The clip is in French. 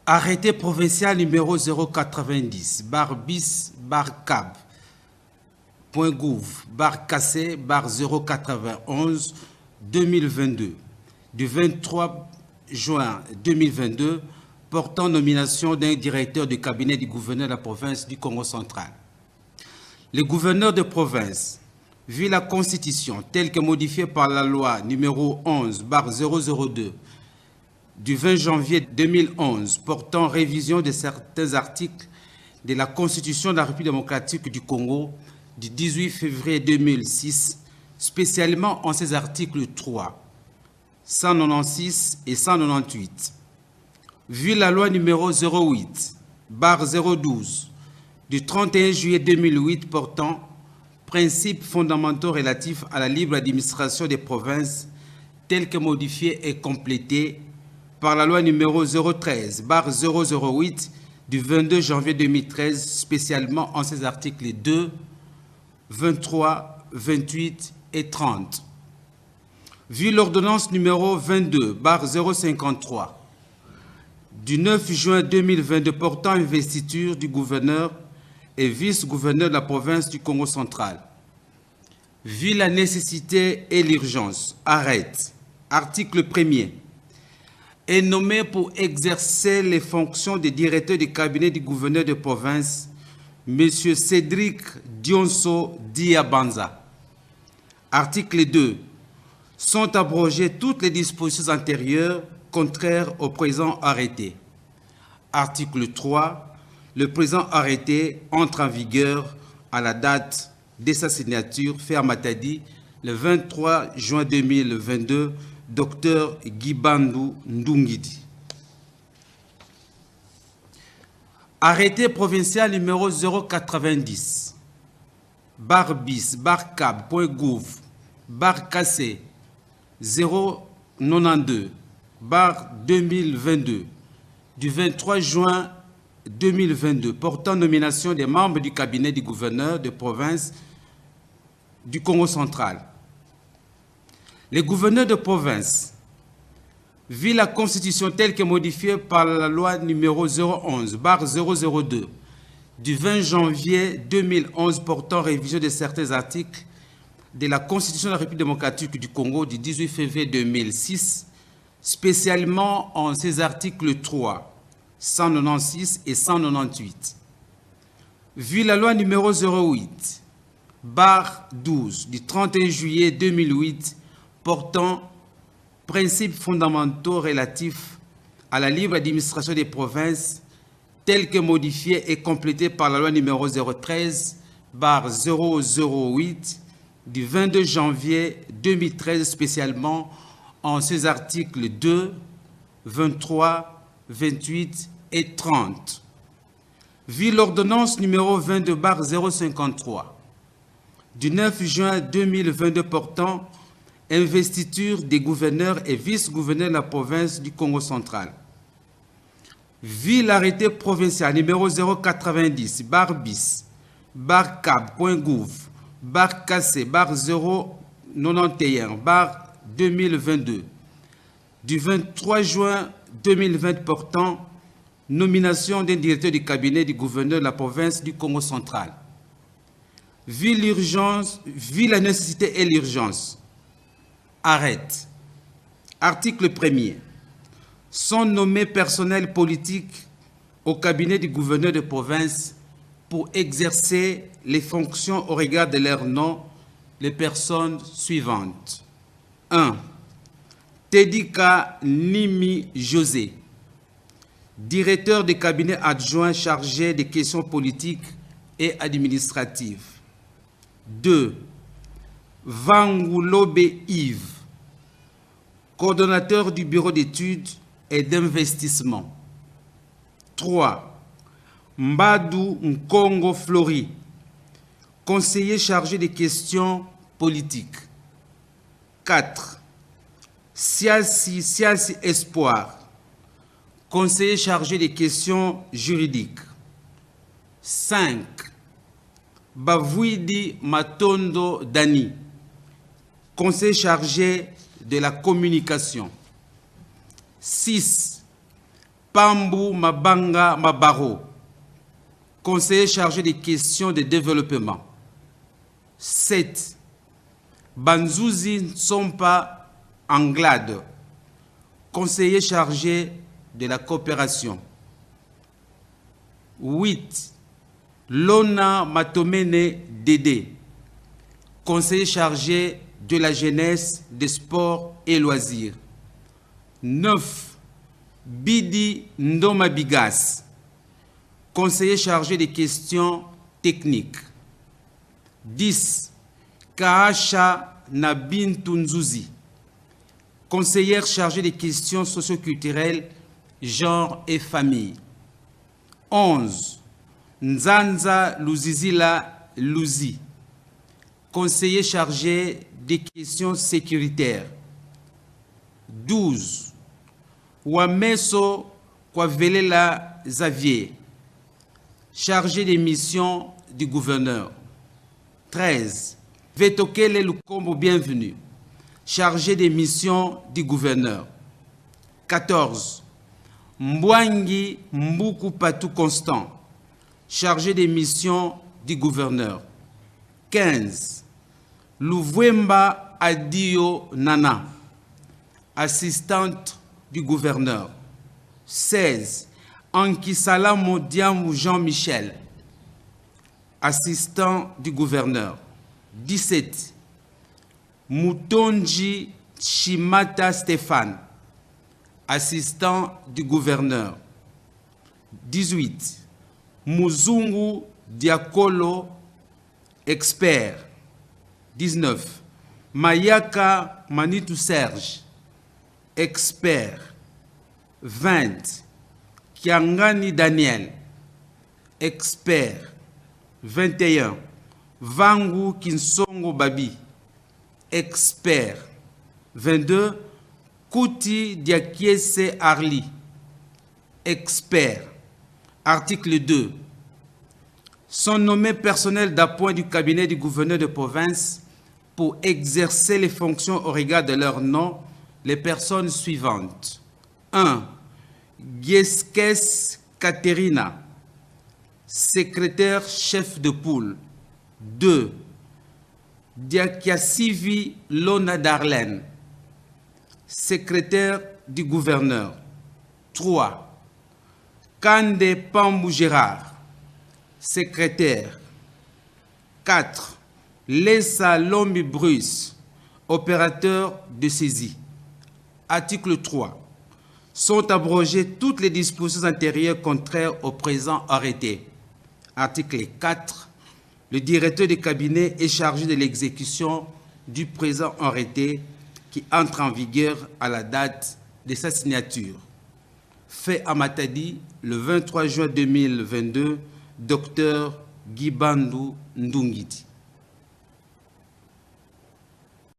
Arrêté provincial numéro 090, bar bis, bar cab, point gouv, bar cassé, bar 091, 2022, du 23 juin 2022, portant nomination d'un directeur du cabinet du gouverneur de la province du Congo central. Le gouverneur de province, vu la Constitution telle que modifiée par la loi numéro 11, bar 002, du 20 janvier 2011 portant révision de certains articles de la Constitution de la République démocratique du Congo du 18 février 2006, spécialement en ses articles 3, 196 et 198. Vu la loi numéro 08, bar 012, du 31 juillet 2008 portant principes fondamentaux relatifs à la libre administration des provinces, tels que modifiés et complétés par la loi numéro 013, bar 008, du 22 janvier 2013, spécialement en ses articles 2, 23, 28 et 30. Vu l'ordonnance numéro 22, bar 053, du 9 juin 2022 portant investiture du gouverneur et vice-gouverneur de la province du Congo central. Vu la nécessité et l'urgence, arrête, article 1er, est nommé pour exercer les fonctions de directeur du cabinet du gouverneur de province, M. Cédric Dionso Diabanza. Article 2. Sont abrogées toutes les dispositions antérieures contraires au présent arrêté. Article 3. Le présent arrêté entre en vigueur à la date de sa signature, fait à Matadi, le 23 juin 2022, Dr Guibandu Ndungidi. Arrêté provincial numéro 090, bar bis, bar cab, point gouv, bar cassé, 092, bar 2022, du 23 juin 2022, portant nomination des membres du cabinet du gouverneur de province du Congo central. Les gouverneurs de province, vu la Constitution telle que modifiée par la loi numéro 011, bar 002, du 20 janvier 2011 portant révision de certains articles de la Constitution de la République démocratique du Congo du 18 février 2006, spécialement en ses articles 3, 196 et 198. Vu la loi numéro 08, bar 12, du 31 juillet 2008, portant principes fondamentaux relatifs à la libre administration des provinces, tels que modifiés et complétés par la loi numéro 013, bar 008, du 22 janvier 2013, spécialement en ses articles 2, 23, 28 et 30. Vu l'ordonnance numéro 22, bar 053, du 9 juin 2022 portant investiture des gouverneurs et vice-gouverneurs de la province du Congo central. Vu l'arrêté provincial numéro 090, bar bis, bar cab, point gouv, bar cassé, bar 091, bar 2022, du 23 juin 2020 portant nomination d'un directeur du cabinet du gouverneur de la province du Congo central. Vu l'urgence, vu la nécessité et l'urgence, arrête. Article 1er. Sont nommés personnels politiques au cabinet du gouverneur de province pour exercer les fonctions au regard de leur nom les personnes suivantes. 1. Tedika Nimi José, directeur du cabinet adjoint chargé des questions politiques et administratives. 2. Vangulobe Yves, coordonnateur du bureau d'études et d'investissement. 3. Mbadou Nkongo Flori, conseiller chargé des questions politiques. 4. Siasi Espoir, conseiller chargé des questions juridiques. 5. Bavouidi Matondo Dani, conseiller chargé de la communication. 6. Pambou Mabanga Mabaro, conseiller chargé des questions de développement. 7. Banzouzi Nsompa Anglade, conseiller chargé de la coopération. 8. Lona Matomene Dédé, conseiller chargé de la jeunesse, des sports et loisirs. 9. Bidi Ndoma Bigas, conseiller chargé des questions techniques. 10. Kaasha Nabintunzuzi, conseillère chargée des questions socioculturelles, genre et famille. 11. Nzanza Luzizila Luzi, conseiller chargé des questions sécuritaires. 12. Wameso Kwavelela Xavier, chargé des missions du gouverneur. 13. Vetokele Lukombo Bienvenu, chargé des missions du gouverneur. 14. Mbwangi Mbuku Patou Constant, chargé des missions du gouverneur. 15. Louvwemba Adio Nana, assistante du gouverneur. 16. Ankisalamo Diamou Jean-Michel, assistant du gouverneur. 17. Moutonji Chimata Stéphane, assistant du gouverneur. 18. Muzungu Diakolo, expert. 19. Mayaka Manitou Serge, expert. 20. Kiangani Daniel, expert. 21. Vangu Kinsongo Babi, expert. 22. Kouti Diakiese Arli, expert. Article 2. Sont nommés personnels d'appoint du cabinet du gouverneur de province pour exercer les fonctions au regard de leur nom les personnes suivantes. 1. Gieskes Katerina, secrétaire chef de poule. 2. Diakiasivi Lona Darlene, secrétaire du gouverneur. 3. Kande Pambou Gérard, secrétaire. 4. Lessa Lombi Bruce, opérateur de saisie. Article 3. Sont abrogées toutes les dispositions antérieures contraires au présent arrêté. Article 4. Le directeur du cabinet est chargé de l'exécution du présent arrêté qui entre en vigueur à la date de sa signature. Fait à Matadi le 23 juin 2022, Dr Guy Bandou Ndungiti.